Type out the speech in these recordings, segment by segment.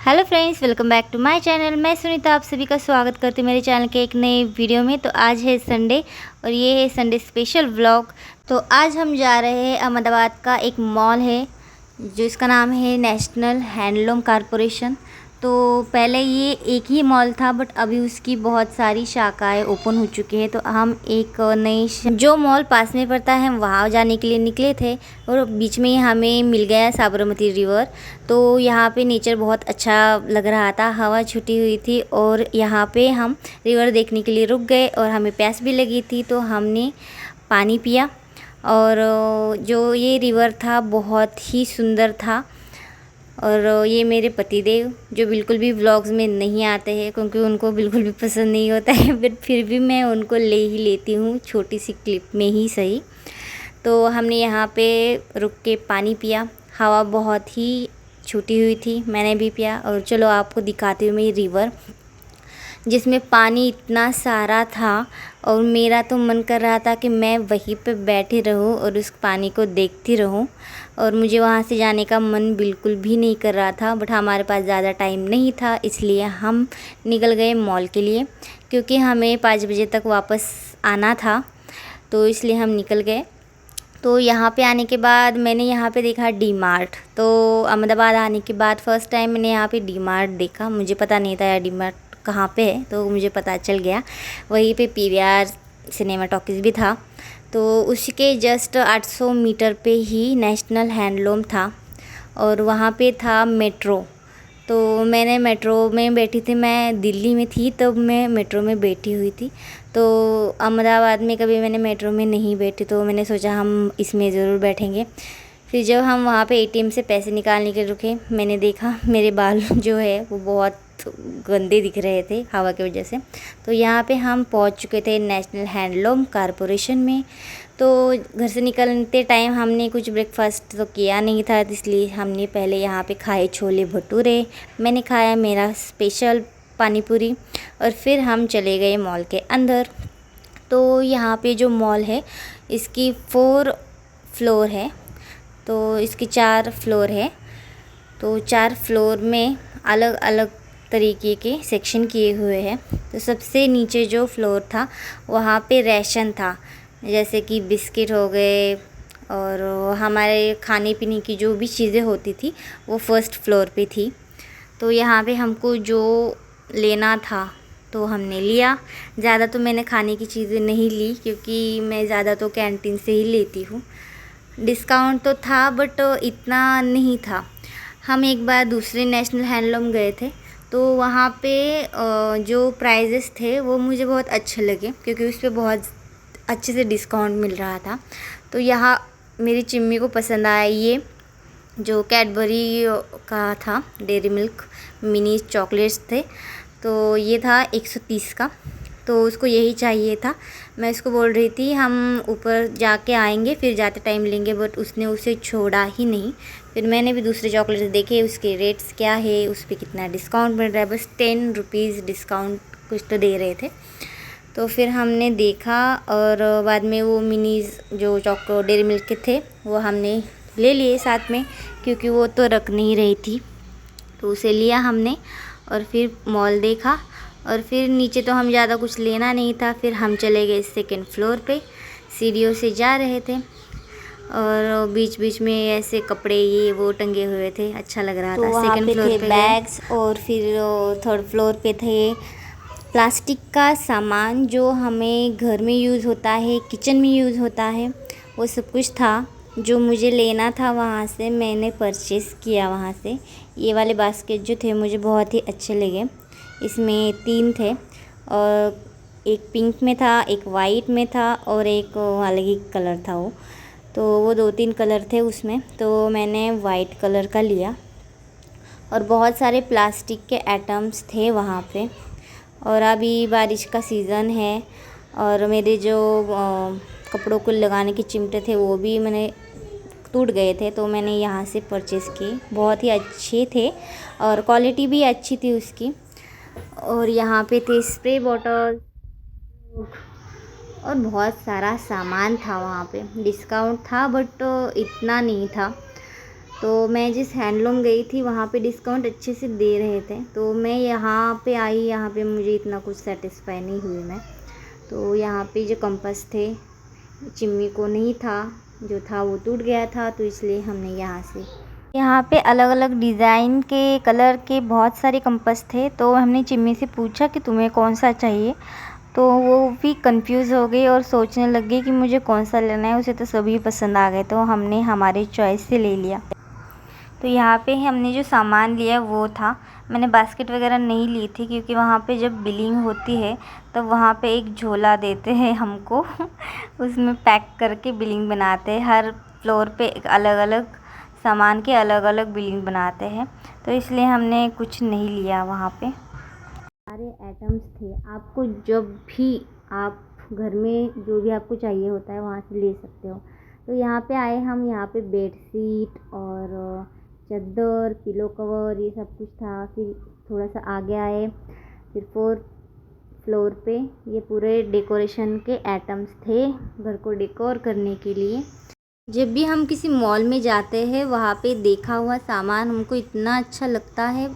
Hello friends, welcome back to my channel. मैं सुनीता आप सभी का स्वागत करती हूँ मेरे चैनल के एक नए वीडियो में। तो आज है संडे और ये है संडे स्पेशल व्लॉग। तो आज हम जा रहे हैं अहमदाबाद का एक मॉल है जो इसका नाम है नेशनल हैंडलूम कॉरपोरेशन। तो पहले ये एक ही मॉल था बट अभी उसकी बहुत सारी शाखाएं ओपन हो चुकी है। तो हम एक नई जो मॉल पास में पड़ता है वहाँ जाने के लिए निकले थे और बीच में ही हमें मिल गया साबरमती रिवर। तो यहाँ पे नेचर बहुत अच्छा लग रहा था, हवा छूटी हुई थी और यहाँ पे हम रिवर देखने के लिए रुक गए और हमें प्यास भी लगी थी तो हमने पानी पिया। और जो ये रिवर था बहुत ही सुंदर था। और ये मेरे पतिदेव जो बिल्कुल भी व्लॉग्स में नहीं आते हैं क्योंकि उनको बिल्कुल भी पसंद नहीं होता है, बट फिर भी मैं उनको ले ही लेती हूँ छोटी सी क्लिप में ही सही। तो हमने यहाँ पे रुक के पानी पिया, हवा बहुत ही छूटी हुई थी, मैंने भी पिया। और चलो आपको दिखाती हूँ मैं ये रिवर जिसमें पानी इतना सारा था और मेरा तो मन कर रहा था कि मैं वहीं पे बैठी रहूं और उस पानी को देखती रहूं। और मुझे वहाँ से जाने का मन बिल्कुल भी नहीं कर रहा था, बट हमारे पास ज़्यादा टाइम नहीं था इसलिए हम निकल गए मॉल के लिए क्योंकि हमें 5 बजे तक वापस आना था। तो इसलिए हम निकल गए। तो यहाँ पे आने के बाद मैंने यहाँ पे देखा डी मार्ट। तो अहमदाबाद आने के बाद फ़र्स्ट टाइम मैंने यहाँ पे डी मार्ट देखा। मुझे पता नहीं था यार डी मार्ट कहाँ पे है, तो मुझे पता चल गया। वहीं पे पीवीआर सिनेमा टॉकीज़ भी था। तो उसके जस्ट 800 मीटर पे ही नेशनल हैंडलूम था और वहाँ पे था मेट्रो। तो मैंने मेट्रो में बैठी थी, मैं दिल्ली में थी तब मैं मेट्रो में बैठी हुई थी। तो अहमदाबाद में कभी मैंने मेट्रो में नहीं बैठी तो मैंने सोचा हम इसमें ज़रूर बैठेंगे। फिर जब हम वहाँ पे एटीएम से पैसे निकालने के रुके मैंने देखा मेरे बाल जो है वो बहुत गंदे दिख रहे थे हवा की वजह से। तो यहाँ पे हम पहुँच चुके थे नेशनल हैंडलूम कॉरपोरेशन में। तो घर से निकलते टाइम हमने कुछ ब्रेकफास्ट तो किया नहीं था, इसलिए हमने पहले यहाँ पे खाए छोले भटूरे, मैंने खाया मेरा स्पेशल पानी पूरी और फिर हम चले गए मॉल के अंदर। तो यहाँ पे जो मॉल है इसकी 4 फ्लोर है, तो इसकी 4 फ्लोर है। तो 4 फ्लोर में अलग अलग तरीके के सेक्शन किए हुए हैं। तो सबसे नीचे जो फ्लोर था वहाँ पे राशन था, जैसे कि बिस्किट हो गए और हमारे खाने पीने की जो भी चीज़ें होती थी वो फर्स्ट फ्लोर पे थी। तो यहाँ पे हमको जो लेना था तो हमने लिया। ज़्यादा तो मैंने खाने की चीज़ें नहीं ली क्योंकि मैं ज़्यादा तो कैंटीन से ही लेती हूँ। डिस्काउंट तो था बट इतना नहीं था। हम एक बार दूसरे नेशनल हैंडलूम गए थे तो वहाँ पे जो प्राइजेस थे वो मुझे बहुत अच्छे लगे क्योंकि उस पर बहुत अच्छे से डिस्काउंट मिल रहा था। तो यहाँ मेरी चिम्मी को पसंद आया ये जो कैडबरी का था, डेयरी मिल्क मिनी चॉकलेट्स थे। तो ये था 130 का, तो उसको यही चाहिए था। मैं उसको बोल रही थी हम ऊपर जाके आएंगे फिर जाते टाइम लेंगे, बट उसने उसे छोड़ा ही नहीं। फिर मैंने भी दूसरे चॉकलेट्स देखे उसके रेट्स क्या है, उस पर कितना डिस्काउंट मिल रहा है, बस 10 रुपीज़ डिस्काउंट कुछ तो दे रहे थे। तो फिर हमने देखा और बाद में वो मिनीज़ जो चॉको डेयरी मिल्क के थे वो हमने ले लिए साथ में क्योंकि वो तो रख नहीं रही थी, तो उसे लिया हमने। और फिर मॉल देखा और फिर नीचे तो हम ज़्यादा कुछ लेना नहीं था, फिर हम चले गए सेकंड फ्लोर पे। सीढ़ियों से जा रहे थे और बीच बीच में ऐसे कपड़े ये वो टंगे हुए थे, अच्छा लग रहा था। सेकंड फ्लोर पे बैग्स और फिर थर्ड फ्लोर पे थे प्लास्टिक का सामान जो हमें घर में यूज़ होता है, किचन में यूज़ होता है, वो सब कुछ था जो मुझे लेना था। वहाँ से मैंने परचेज़ किया वहाँ से। ये वाले बास्केट जो थे मुझे बहुत ही अच्छे लगे। इसमें 3 थे और एक पिंक में था, एक वाइट में था और एक अलग ही कलर था वो। तो वो 2-3 कलर थे उसमें, तो मैंने वाइट कलर का लिया। और बहुत सारे प्लास्टिक के आइटम्स थे वहाँ पे। और अभी बारिश का सीज़न है और मेरे जो कपड़ों को लगाने के चिमटे थे वो भी मैंने टूट गए थे, तो मैंने यहाँ से परचेज़ किए। बहुत ही अच्छे थे और क्वालिटी भी अच्छी थी उसकी। और यहाँ पे थे स्प्रे बॉटल और बहुत सारा सामान था। वहाँ पे डिस्काउंट था बट इतना नहीं था। तो मैं जिस हैंडलूम गई थी वहाँ पे डिस्काउंट अच्छे से दे रहे थे, तो मैं यहाँ पे आई। यहाँ पे मुझे इतना कुछ सेटिस्फाई नहीं हुई मैं। तो यहाँ पे जो कंपास थे, चिम्मी को नहीं था, जो था वो टूट गया था, तो इसलिए हमने यहाँ पे अलग अलग डिज़ाइन के, कलर के बहुत सारे कंपास थे। तो हमने चिम्मी से पूछा कि तुम्हें कौन सा चाहिए, तो वो भी कंफ्यूज हो गई और सोचने लग गई कि मुझे कौन सा लेना है। उसे तो सभी पसंद आ गए, तो हमने हमारे चॉइस से ले लिया। तो यहाँ पे हमने जो सामान लिया वो था, मैंने बास्केट वगैरह नहीं ली थी, क्योंकि वहाँ पे जब बिलिंग होती है तब वहाँ पे एक झोला देते हैं हमको उसमें पैक करके बिलिंग बनाते हैं। हर फ्लोर पे एक अलग अलग सामान के अलग अलग बिलिंग बनाते हैं, तो इसलिए हमने कुछ नहीं लिया। वहाँ पे सारे आइटम्स थे, आपको जब भी आप घर में जो भी आपको चाहिए होता है वहाँ से ले सकते हो। तो यहाँ पे आए हम, यहाँ पे बेडशीट और चादर, पिलो कवर, ये सब कुछ था। फिर थोड़ा सा आगे आए, फिर 4th फ्लोर पे ये पूरे डेकोरेशन के आइटम्स थे, घर को डेकोर करने के लिए। जब भी हम किसी मॉल में जाते हैं, वहाँ पे देखा हुआ सामान हमको इतना अच्छा लगता है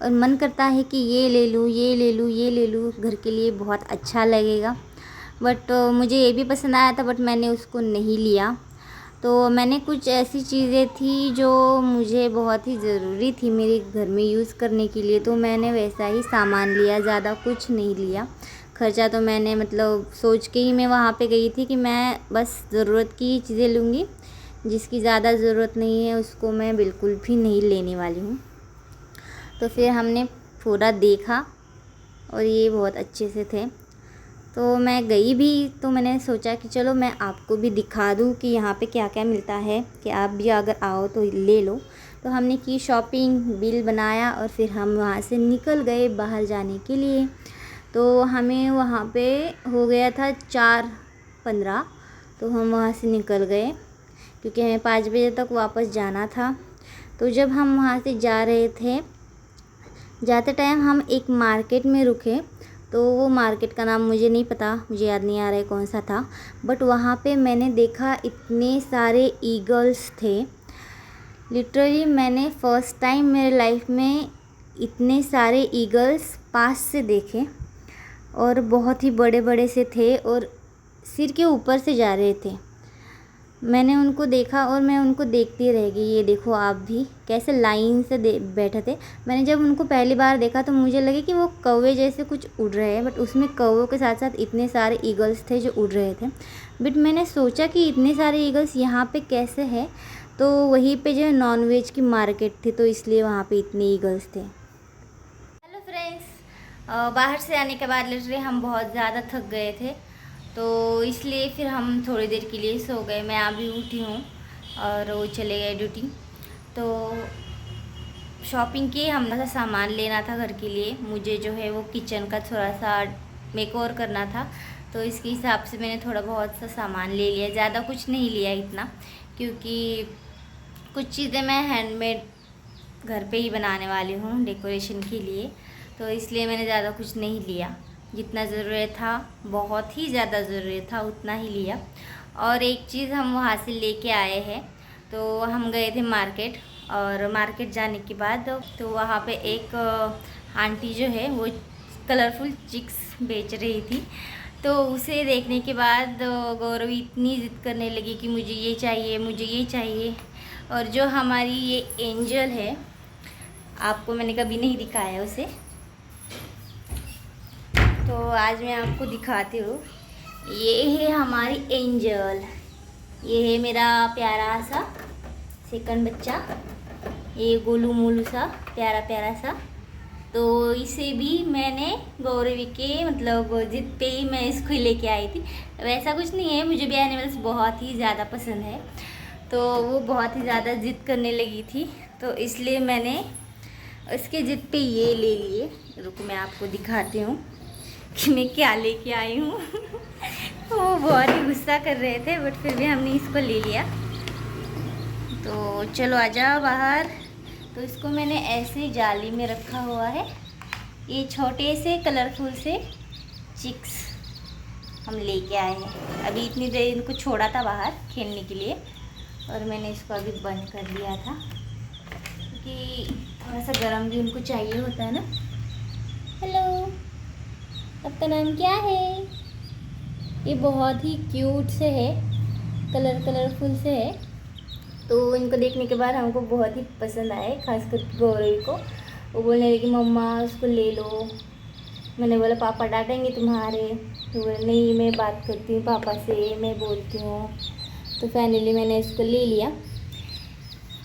और मन करता है कि ये ले लूँ, ये ले लूँ, ये ले लूँ, घर के लिए बहुत अच्छा लगेगा। बट मुझे ये भी पसंद आया था, बट मैंने उसको नहीं लिया। तो मैंने कुछ ऐसी चीज़ें थी जो मुझे बहुत ही ज़रूरी थी मेरे घर में यूज़ करने के लिए, तो मैंने वैसा ही सामान लिया, ज़्यादा कुछ नहीं लिया। खर्चा तो मैंने मतलब सोच के ही मैं वहाँ पे गई थी कि मैं बस ज़रूरत की चीज़ें लूँगी, जिसकी ज़्यादा ज़रूरत नहीं है उसको मैं बिल्कुल भी नहीं लेने वाली हूँ। तो फिर हमने पूरा देखा और ये बहुत अच्छे से थे, तो मैं गई भी, तो मैंने सोचा कि चलो मैं आपको भी दिखा दूँ कि यहाँ पे क्या क्या मिलता है, कि आप भी अगर आओ तो ले लो। तो हमने की शॉपिंग, बिल बनाया और फिर हम वहाँ से निकल गए बाहर जाने के लिए। तो हमें वहाँ पे हो गया था 4:15, तो हम वहाँ से निकल गए क्योंकि हमें 5 बजे तक वापस जाना था। तो जब हम वहाँ से जा रहे थे, जाते टाइम हम एक मार्केट में रुके, तो वो मार्केट का नाम मुझे नहीं पता, मुझे याद नहीं आ रहा है कौन सा था, बट वहाँ पे मैंने देखा इतने सारे ईगल्स थे। लिटरली मैंने फ़र्स्ट टाइम मेरे लाइफ में इतने सारे ईगल्स पास से देखे, और बहुत ही बड़े बड़े से थे और सिर के ऊपर से जा रहे थे। मैंने उनको देखा और मैं उनको देखती रह गई। ये देखो आप भी कैसे लाइन से बैठे थे। मैंने जब उनको पहली बार देखा तो मुझे लगे कि वो कौवे जैसे कुछ उड़ रहे हैं, बट उसमें कौवों के साथ साथ इतने सारे ईगल्स थे जो उड़ रहे थे। बट मैंने सोचा कि इतने सारे ईगल्स यहाँ पे कैसे है, तो वहीं पे जो है नॉनवेज की मार्केट थी, तो इसलिए वहाँ पे इतने ईगल्स थे। हेलो फ्रेंड्स, बाहर से आने के बाद लिटरली हम बहुत ज़्यादा थक गए थे, तो इसलिए फिर हम थोड़ी देर के लिए सो गए। मैं अभी उठी हूँ और वो चले गए ड्यूटी। तो शॉपिंग की, हम सा सामान लेना था घर के लिए। मुझे जो है वो किचन का थोड़ा सा मेकओवर करना था, तो इसके हिसाब से मैंने थोड़ा बहुत सा सामान ले लिया। ज़्यादा कुछ नहीं लिया इतना, क्योंकि कुछ चीज़ें मैं हैंडमेड घर पे ही बनाने वाली हूँ डेकोरेशन के लिए, तो इसलिए मैंने ज़्यादा कुछ नहीं लिया। जितना ज़रूरत था, बहुत ही ज़्यादा ज़रूरत था, उतना ही लिया। और एक चीज़ हम वहाँ से लेके आए हैं, तो हम गए थे मार्केट, और मार्केट जाने के बाद तो वहाँ पे एक आंटी जो है वो कलरफुल चिक्स बेच रही थी। तो उसे देखने के बाद गौरवी इतनी ज़िद करने लगी कि मुझे ये चाहिए, मुझे ये चाहिए। और जो हमारी ये एंजल है, आपको मैंने कभी नहीं दिखाया उसे, तो आज मैं आपको दिखाती हूँ। ये है हमारी एंजल, ये है मेरा प्यारा सा सेकंड बच्चा, ये गोलू मोलू सा प्यारा प्यारा सा। तो इसे भी मैंने गौरवी के मतलब जिद पे ही मैं इसको लेके आई थी। वैसा कुछ नहीं है, मुझे भी एनिमल्स बहुत ही ज़्यादा पसंद है, तो वो बहुत ही ज़्यादा ज़िद करने लगी थी, तो इसलिए मैंने उसके ज़िद पे ये ले लिए। रुको मैं आपको दिखाती हूँ कि मैं क्या लेके आई हूँ वो बहुत ही गुस्सा कर रहे थे, बट फिर भी हमने इसको ले लिया। तो चलो आ जाओ बाहर। तो इसको मैंने ऐसे जाली में रखा हुआ है। ये छोटे से कलरफुल से चिक्स हम लेके आए हैं। अभी इतनी देर इनको छोड़ा था बाहर खेलने के लिए, और मैंने इसको अभी बंद कर दिया था। क्योंकि थोड़ा सा गर्म भी उनको चाहिए होता है ना। हेलो, आपका नाम क्या है? ये बहुत ही क्यूट से है, कलरफुल से है। तो इनको देखने के बाद हमको बहुत ही पसंद आए, खासकर गौरव को। वो बोलने लगी मम्मा उसको ले लो। मैंने बोला पापा डांटेंगे तुम्हारे। तो बोले नहीं, मैं बात करती हूँ पापा से, मैं बोलती हूँ। तो फाइनली मैंने इसको ले लिया।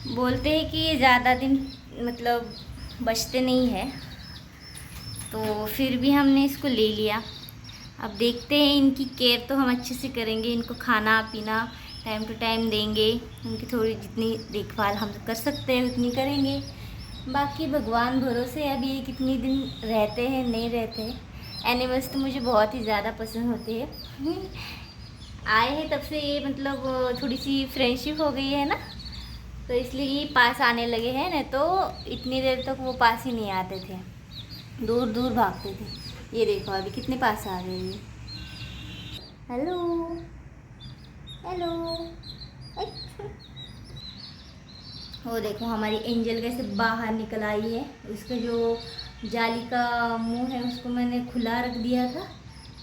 बोलते हैं कि ये ज़्यादा दिन मतलब बचते नहीं है, तो फिर भी हमने इसको ले लिया। अब देखते हैं, इनकी केयर तो हम अच्छे से करेंगे, इनको खाना पीना टाइम टू टाइम देंगे, उनकी थोड़ी जितनी देखभाल हम कर सकते हैं उतनी करेंगे। बाकी भगवान भरोसे है, अभी ये कितनी दिन रहते हैं नहीं रहते हैं। एनिमल्स तो मुझे बहुत ही ज़्यादा पसंद होते हैं। आए हैं तब से ये मतलब थोड़ी सी फ्रेंडशिप हो गई है ना, तो इसलिए ये पास आने लगे हैं, नहीं तो इतनी देर तक वो पास ही नहीं आते थे, दूर दूर भागते थे। ये देखो अभी कितने पास आ गए ये। Hello hello. वो देखो हमारी एंजल कैसे बाहर निकल आई है। उसका जो जाली का मुंह है उसको मैंने खुला रख दिया था,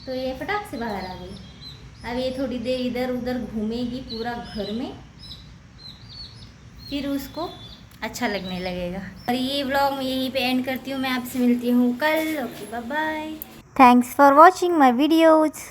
तो ये फटाक से बाहर आ गई। अब ये थोड़ी देर इधर उधर घूमेगी पूरा घर में, फिर उसको अच्छा लगने लगेगा। और ये व्लॉग मैं यहीं पे एंड करती हूँ। मैं आपसे मिलती हूँ कल। Okay, bye bye. Thanks for watching my videos.